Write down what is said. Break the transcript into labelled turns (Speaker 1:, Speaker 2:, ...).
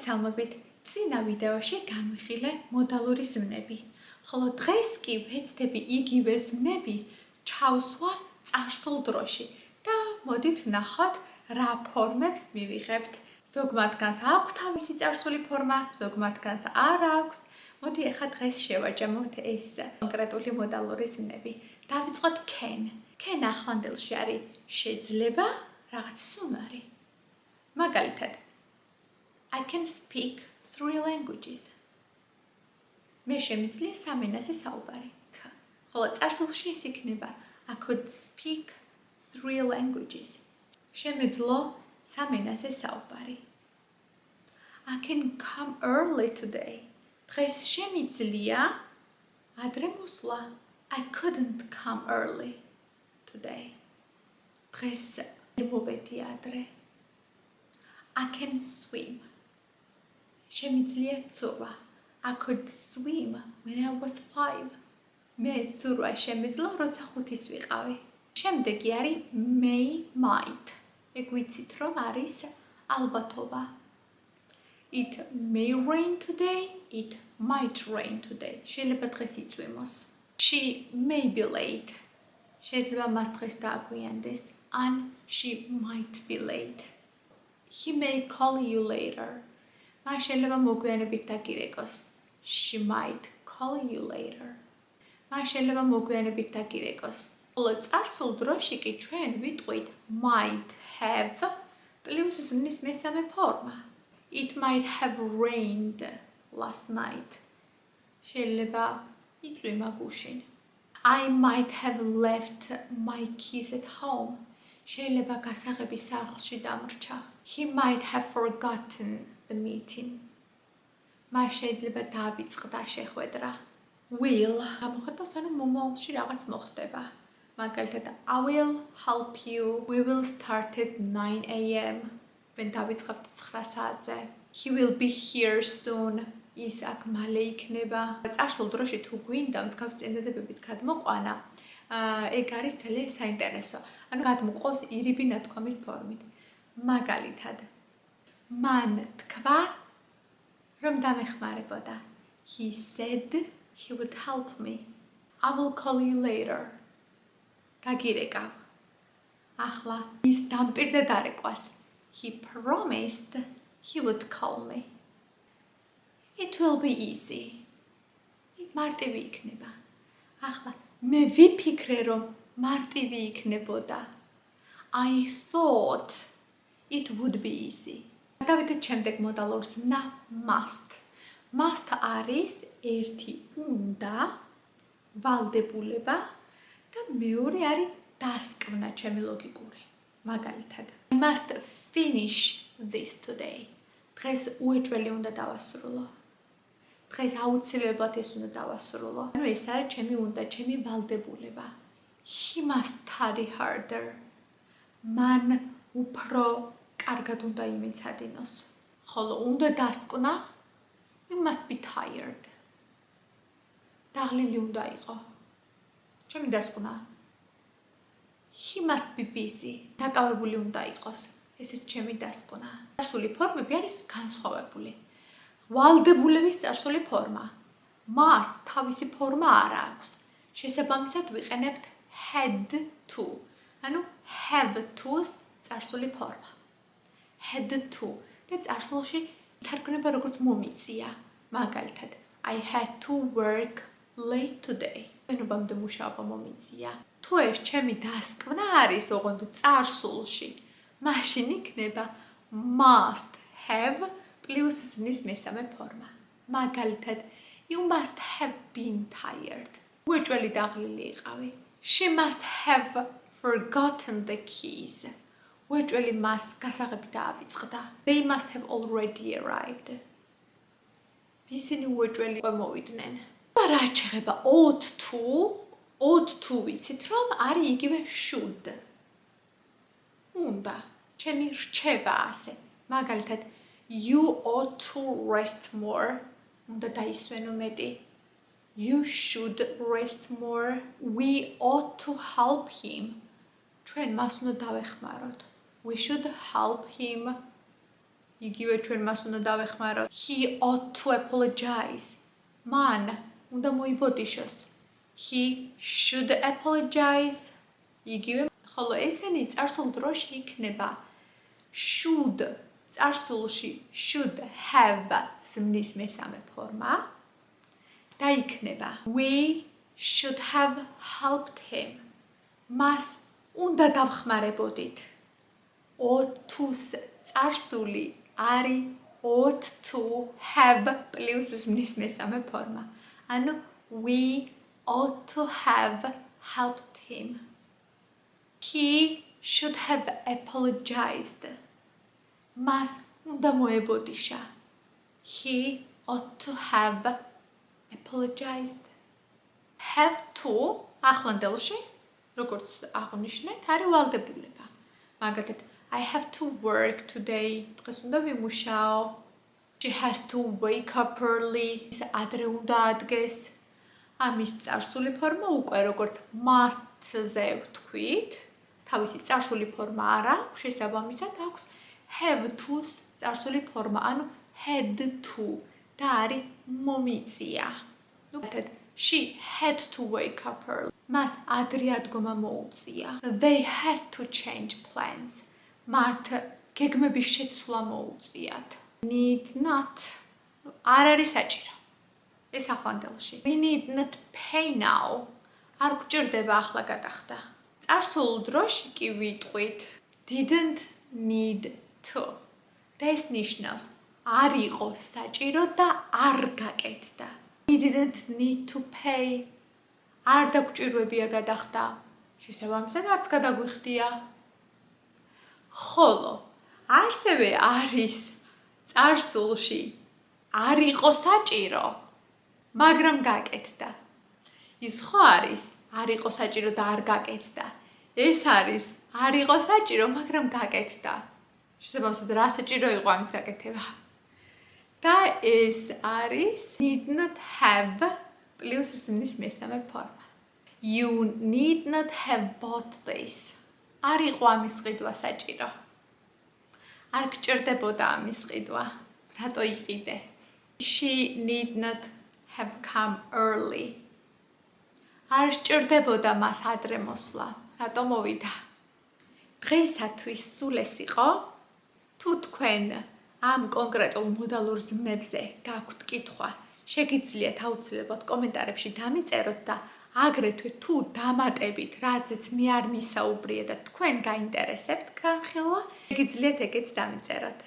Speaker 1: მოგესალმებით. წინა ვიდეოში განვიხილე მოდალური ზმნები, ხოლო დღეს კი ვეცდები იგივე ზმნები ჩავსვა წარსულ დროში და მოდით ვნახოთ რა ფორმებს მივიღებთ. ზოგ მათგანს აქვს თავისი წარსული ფორმა, ზოგ მათგანს არ აქვს. მოდი ახლა დღეს შევაჯამოთ ეს კონკრეტული მოდალური ზმნები. დავიწყოთ can. Can ახლანდელში არის შეიძლება, რაღაცის უნარი. მაგალითად, I can speak 3 languages. მე შემიძლია 3 ენაზე საუბარი. ხოლო წარსულში ეს იქნება I could speak 3 languages. შემეძლო 3 ენაზე საუბარი. I can come early today. დღეს შემიძლია ადრე მოსვლა. I couldn't come early today. დღეს მოვედი ადრე. I can swim. შემიძლია ცურვა. I could swim when I was 5. მე ცურვა შემეძლო, როცა 5-ის ვიყავი. შემდეგი არის may, might. ეგ ვიცით, რომ არის ალბათობა. It may rain today, it might rain today. შეიძლება დღეს იწვიმოს. She may be late. შეიძლება მას დღეს დააგვიანდეს. And she might be late. He may call you later. მას შეიძლება მოგვიანებით დაგირეკოს. She might call you later. მას შეიძლება მოგვიანებით დაგირეკოს. ხოლო წარსულ დროში კი ჩვენ ვიტყვით might have პლუს ზმნის მესამე ფორმა. It might have rained last night. შეიძლება იწვიმა გუშინ. I might have left my keys at home. შეიძლება გასაღები სახლში დამრჩა. He might have forgotten the meeting. მას შეიძლება დავიწყდა შეხვედრა. Will გამოხატავს, ანუ მომავალში რაღაც მოხდება. მაგალითად, I will help you. We will start at 9 a.m. when დავიწყებთ 9 საათზე. He will be here soon. ის აქ მალე იქნება. წარსულ დროში თუ გვინდა მსგავს წინადადებების გადმოყვანა, ეგ არის ძალიან საინტერესო. ანუ გადმოყავს ირიბი ნათქვამის ფორმით. მაგალითად, მან თქვა, რომ დამეხმარებოდა. He said he would help me. I will call you later. გაგირეკავ. ახლა ის დამპირდა დარეკვას. He promised he would call me. It will be easy. მარტივი იქნება. ახლა მე ვიფიქრე, რომ მარტივი იქნებოდა. I thought it would be easy. დავიდეთ შემდეგ მოდალურ ზმნა must. Must არის ერთი უნდა, ვალდებულება და მეორე არის დასკვნა ჩემი ლოგიკური. მაგალითად, I must finish this today. დღეს უეჭველი უნდა დავასრულო. დღეს აუცილებლად ეს უნდა დავასრულო. ანუ ეს არის ჩემი უნდა, ჩემი ვალდებულება. He must study harder. მან უფრო კარგად უნდა იმეცადინოს. ხოლო უნდა დასკვნა, you must be tired. დაღლილი უნდა იყო. ჩემი დასკვნა. He must be busy. დაკავებული უნდა იყოს. ესეც ჩემი დასკვნა. წარსული ფორმები არის განსხვავებული. ვალდებულების წარსული ფორმა. მას თავისი ფორმა არ აქვს. შესაბამისად ვიყენებთ had to. ანუ have to-ს წარსული ფორმა. Had to და წარსულში თარგმნება როგორც მომიწია. მაგალითად, I had to work late today. ენობამდე მუშაობა მომიწია. თუ ეს ჩემი დასკვნა არის, ოღონდ წარსულში, მაშინ იქნება must have პლუს ზმნის მესამე ფორმა. მაგალითად, you must have been tired. უეჭველი დაღლილი იყავი. She must have forgotten the keys. უეჭველი მას გასაღები დაავიწყდა. They must have already arrived. ისინი უეჭველი მოვიდნენ. რა შეეხება ought to ვიცით, რომ არის იგივე should. უნდა, ჩემი რჩევა ასე. მაგალითად, you ought to rest more. უნდა დაისვენო მეტი. You should rest more. We ought to help him. ჩვენ მას უნდა დავეხმაროთ. We should help him. იგივე ჩვენ მას უნდა დავეხმაროთ. He ought to apologize. მან უნდა მოიბოდიშოს. He should apologize. იგივე, ხოლო ესენი წარსულ დროში იქნება should. წარსულში should have ზმნის მესამე ფორმა და იქნება we should have helped him. მას უნდა დავხმარებოდით. ought to-ს წარსული არის ought to have პლუს ზმნის მესამე ფორმა. ანუ we ought to have helped him. He should have apologized. მას უნდა მოებოდიშა. He ought to have apologized. Have to ახლანდელში, როგორც აღნიშნეთ, არის ვალდებულება. მაგალითად, I have to work today. დღეს უნდა ვიმუშაო. She has to wake up early. ის ადრე უნდა ადგეს. ამის წარსული ფორმა უკვე როგორც must-ზე ვთქვით, თავისი წარსული ფორმა არა, შესაბამისად აქვს have to-ს წარსული ფორმა, ანუ had to და არის მომიწია. She had to wake up early. მას ადრე ადგომა მოუწია. They had to change plans. მათ გეგმების შეცვლა მოუწიათ. Need not. არ არის საჭირო. ეს ახლანდელში. We need not pay now. არ გვჭირდება ახლა გადახდა. წარსულ დროში კი ვიტყვით didn't need to. და ეს ნიშნავს არ იყო საჭირო და არ გაკეთდა. We didn't need to pay. არ დაგვჭირვებია გადახდა. შესაბამისად არც გადაგვიხდია. ხოლო ასევე არის წარსულში არ იყო საჭირო, მაგრამ გაკეთდა. ის ხო არის არ იყო საჭირო და არ გაკეთდა. ეს არის არ იყო საჭირო, მაგრამ გაკეთდა. შესაბამისად რა საჭირო იყო ამის გაკეთება? და ეს არის need not have პლუს ზმნის მესამე ფორმა. You need not have bought this. არ იყო ამის ყიდვა საჭირო. არ გჭირდებოდა ამის ყიდვა. რატო იყიდე? She need not have come early. არ სჭირდებოდა მას ადრე მოსვლა. რატო მოვიდა? დღეისათვის სულ ეს იყო. თუ თქვენ ამ კონკრეტულ მოდალურ ზმნებზე გაქვთ კითხვა, შეგიძლიათ აუცილებლად კომენტარებში დამიწეროთ და აგრეთვე თუ დამატებით, რაზეც მე არ მისაუბრია და თქვენ გაინტერესებთ განხილვა, შეგიძლიათ ეგეც დამიწეროთ.